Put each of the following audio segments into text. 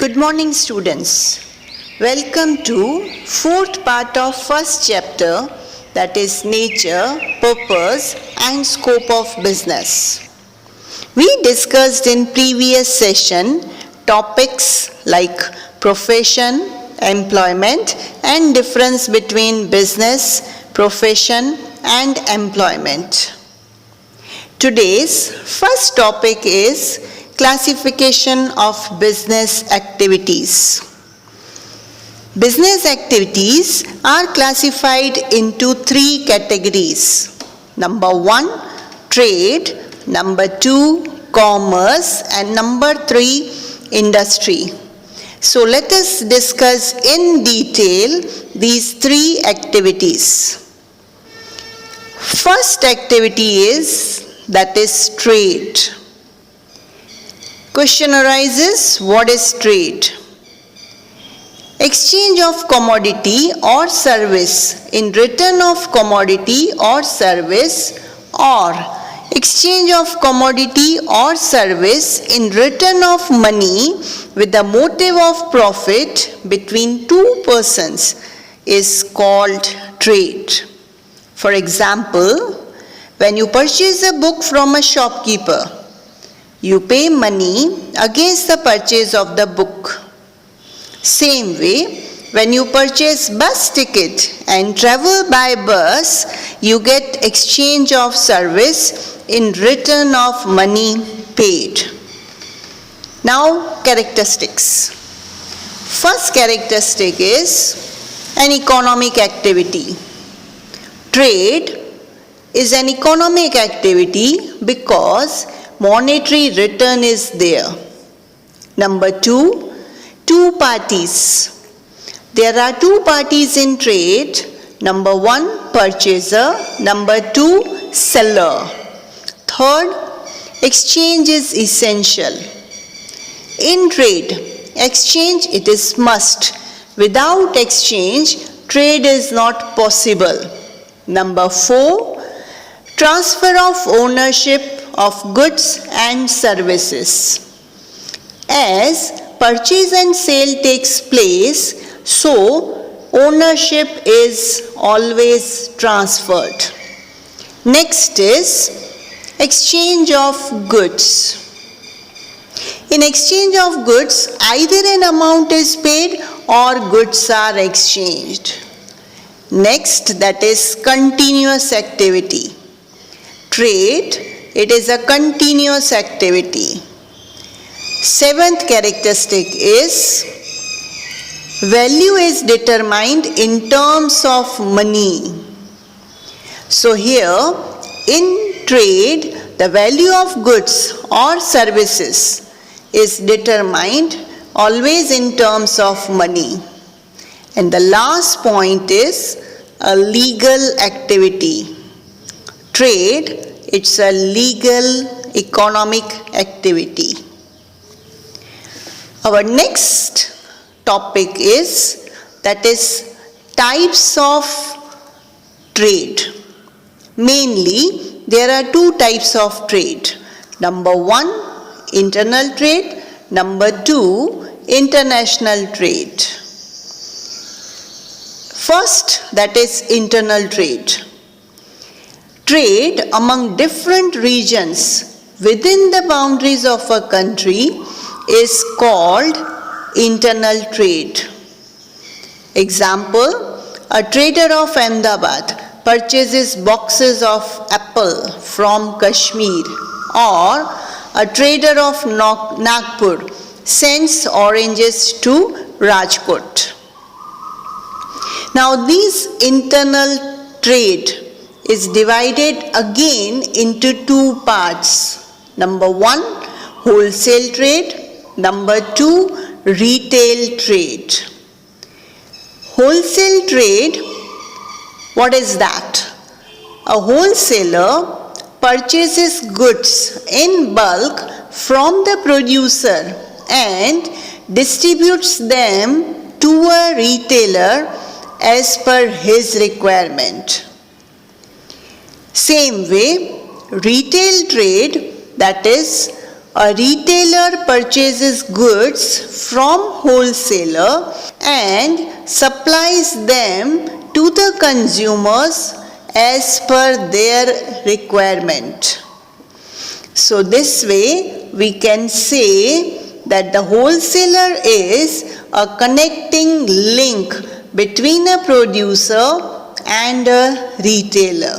Good morning, students. Welcome to fourth part of first chapter, that is nature, purpose and scope of business. We discussed in previous session topics like profession, employment and difference between business, profession and employment. Today's first topic is classification of business activities. Business activities are classified into three categories. Number 1, trade. Number 2, commerce. And number 3, industry. So let us discuss in detail these three activities. First activity is, that is trade. Question arises, what is trade? Exchange of commodity or service in return of commodity or service, or exchange of commodity or service in return of money with the motive of profit between two persons is called trade. For example, when you purchase a book from a shopkeeper, you pay money against the purchase of the book. Same way, when you purchase bus ticket and travel by bus, you get exchange of service in return of money paid. Now, characteristics. First characteristic is an economic activity. Trade is an economic activity because monetary return is there. Number 2, two parties. There are two parties in trade. Number 1, purchaser. Number 2, seller. Third, exchange is essential. In trade, exchange it is must. Without exchange, trade is not possible. Number 4, transfer of ownership of goods and services. As purchase and sale takes place, so ownership is always transferred. Next is exchange of goods. In exchange of goods, either an amount is paid or goods are exchanged. Next, that is continuous activity. Trade, it is a continuous activity. Seventh characteristic is value is determined in terms of money. So here in trade, the value of goods or services is determined always in terms of money. And the last point is a legal activity. Trade, it's a legal economic activity. Our next topic is, that is types of trade. Mainly, there are two types of trade. Number 1, internal trade. Number 2, international trade. First, that is internal trade. Trade among different regions within the boundaries of a country is called internal trade. Example, a trader of Ahmedabad purchases boxes of apple from Kashmir, or a trader of Nagpur sends oranges to Rajkot. Now, this internal trade is divided again into two parts. Number 1, wholesale trade. Number 2, retail trade. Wholesale trade, what is that? A wholesaler purchases goods in bulk from the producer and distributes them to a retailer as per his requirement. Same way, retail trade, that is A retailer purchases goods from wholesaler and supplies them to the consumers as per their requirement. So this way we can say that the wholesaler is a connecting link between a producer and a retailer.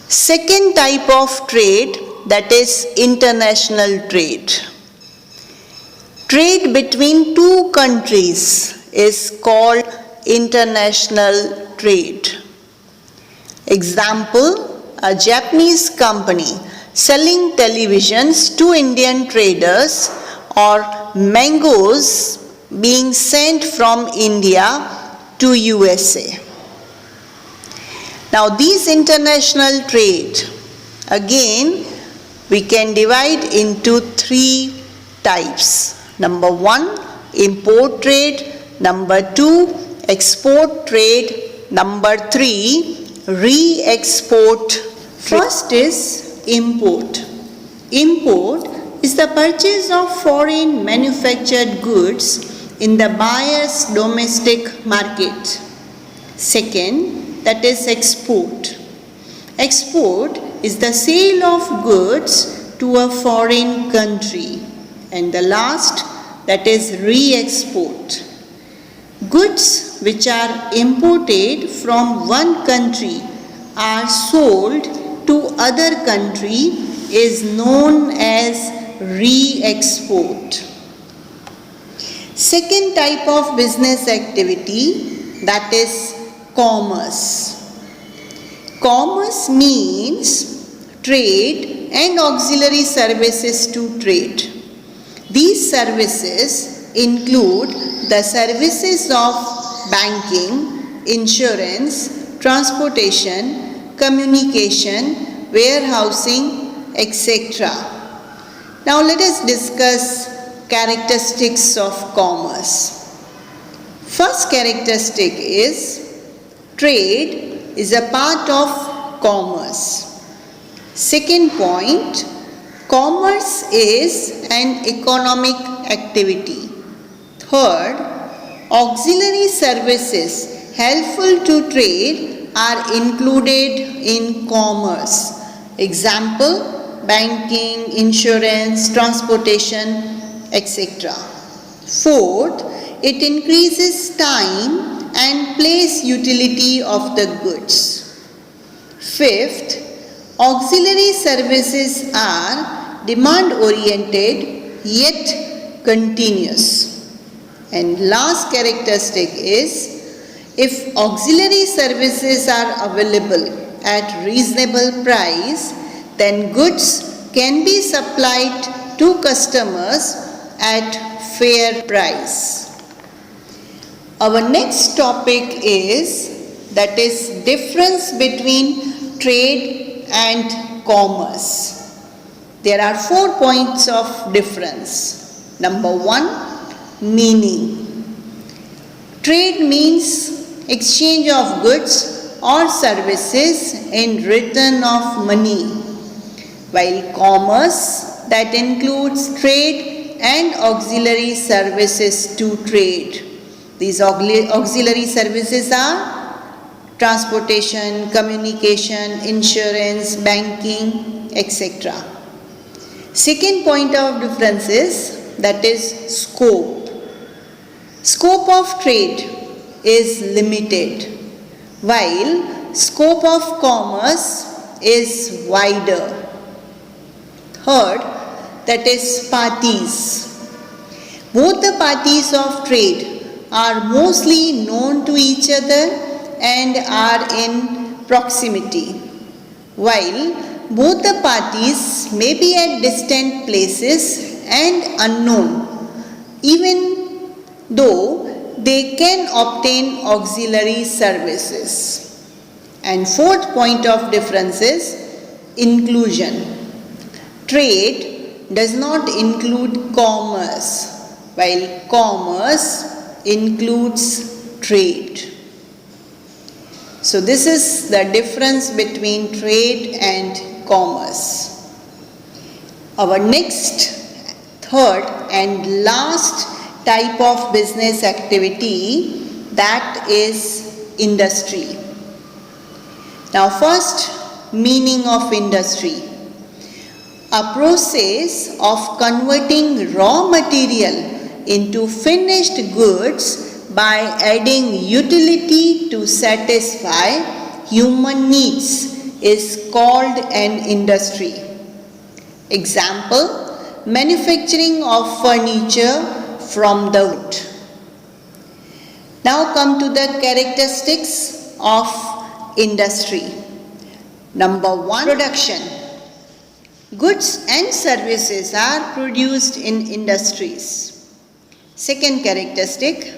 Second type of trade, that is international trade. Trade between two countries is called international trade. Example, a Japanese company selling televisions to Indian traders or mangoes being sent from India to USA. Now these international trade, again we can divide into three types. Number 1, import trade. Number 2, export trade. Number 3, re-export. First is import. Import is the purchase of foreign manufactured goods in the buyer's domestic market. Second, that is export. Export is the sale of goods to a foreign country. And the last, that is re-export. Goods which are imported from one country are sold to other country is known as re-export. Second type of business activity, that is commerce. Commerce means trade and auxiliary services to trade. These services include the services of banking, insurance, transportation, communication, warehousing, etc. Now let us discuss characteristics of commerce. First characteristic is trade is a part of commerce. Second point, commerce is an economic activity. Third, auxiliary services helpful to trade are included in commerce. Example, banking, insurance, transportation, etc. Fourth, it increases time and place utility of the goods. Fifth, auxiliary services are demand-oriented yet continuous. And last characteristic is, if auxiliary services are available at reasonable price, then goods can be supplied to customers at fair price. Our next topic is, that is difference between trade and commerce. There are 4 points of difference. Number 1, meaning. Trade means exchange of goods or services in return of money, while commerce, that includes trade and auxiliary services to trade. These auxiliary services are transportation, communication, insurance, banking, etc. Second point of difference is, that is scope. Scope of trade is limited, while scope of commerce is wider. Third, that is parties. Both the parties of trade are mostly known to each other and are in proximity, while both the parties may be at distant places and unknown, even though they can obtain auxiliary services. And fourth point of difference is inclusion. Trade does not include commerce, while commerce includes trade. So this is the difference between trade and commerce. Our next, third and last type of business activity, that is industry. Now first, meaning of industry. A process of converting raw material into finished goods by adding utility to satisfy human needs is called an industry. Example, manufacturing of furniture from the wood. Now come to the characteristics of industry. Number 1, production. Goods and services are produced in industries. Second characteristic,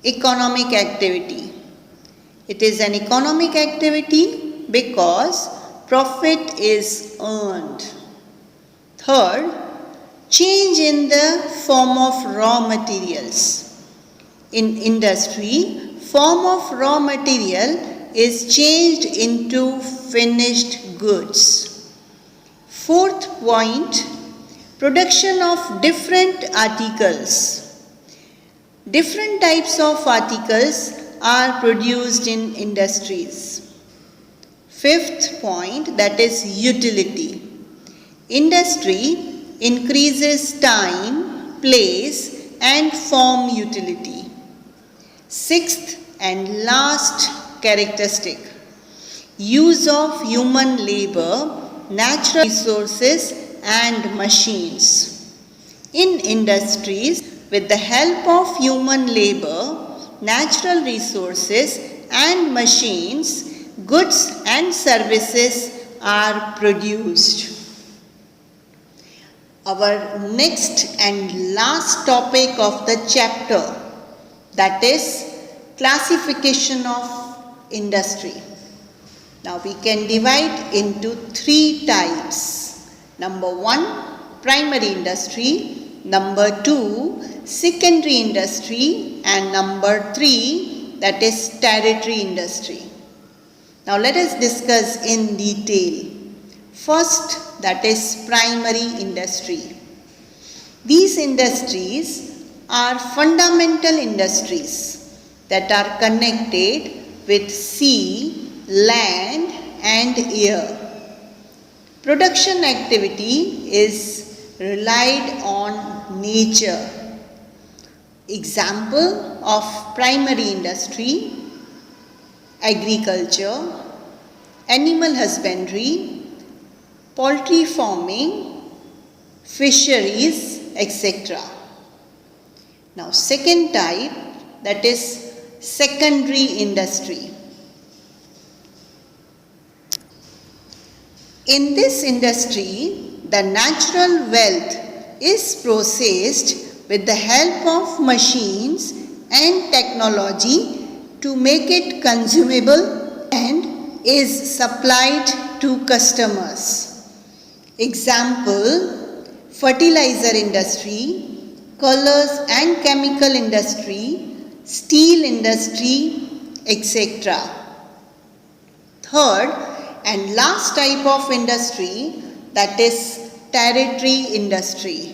economic activity. It is an economic activity because profit is earned. Third, change in the form of raw materials. In industry, form of raw material is changed into finished goods. Fourth point, production of different articles. Different types of articles are produced in industries. Fifth point, that is utility. Industry increases time, place and form utility. Sixth and last characteristic, use of human labor, natural resources and machines. In industries, with the help of human labor, natural resources and machines, goods and services are produced. Our next and last topic of the chapter, that is classification of industry. Now we can divide into 3 types. Number 1, primary industry. Number 2, secondary industry. And number 3, that is tertiary industry. Now let us discuss in detail. First, that is primary industry. These industries are fundamental industries that are connected with sea, land and air. Production activity is relied on nature. Example of primary industry, agriculture, animal husbandry, poultry farming, fisheries, etc. Now second type, that is secondary industry. In this industry, the natural wealth is processed with the help of machines and technology to make it consumable and is supplied to customers. Example, fertilizer industry, colors and chemical industry, steel industry, etc. Third and last type of industry, that is tertiary industry.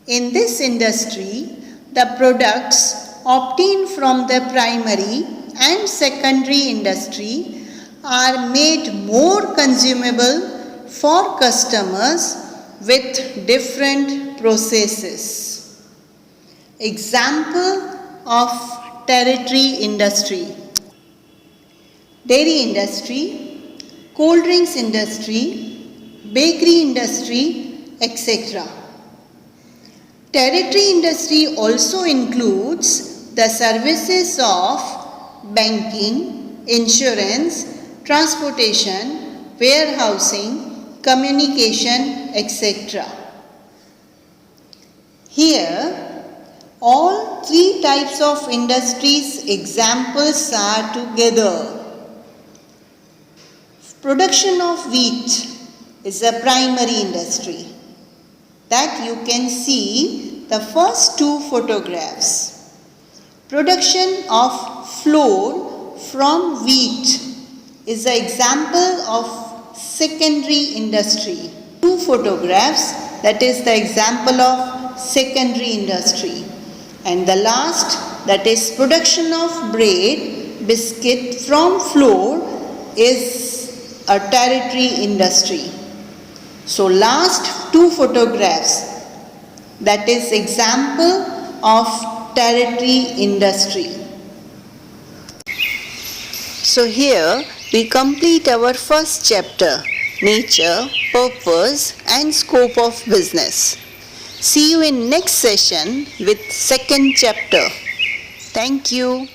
In this industry, the products obtained from the primary and secondary industry are made more consumable for customers with different processes. Example of tertiary industry: dairy industry, cold drinks industry, bakery industry, etc. Tertiary industry also includes the services of banking, insurance, transportation, warehousing, communication, etc. Here, all 3 types of industries examples are together. Production of wheat is a primary industry that you can see the first 2 photographs. Production of flour from wheat is an example of secondary industry. Two photographs, that is the example of secondary industry. And the last, that is production of bread, biscuit from flour, is a tertiary industry. So last two photographs, that is example of tertiary industry. So here we complete our first chapter, nature, purpose and scope of business. See you in next session with second chapter. Thank you.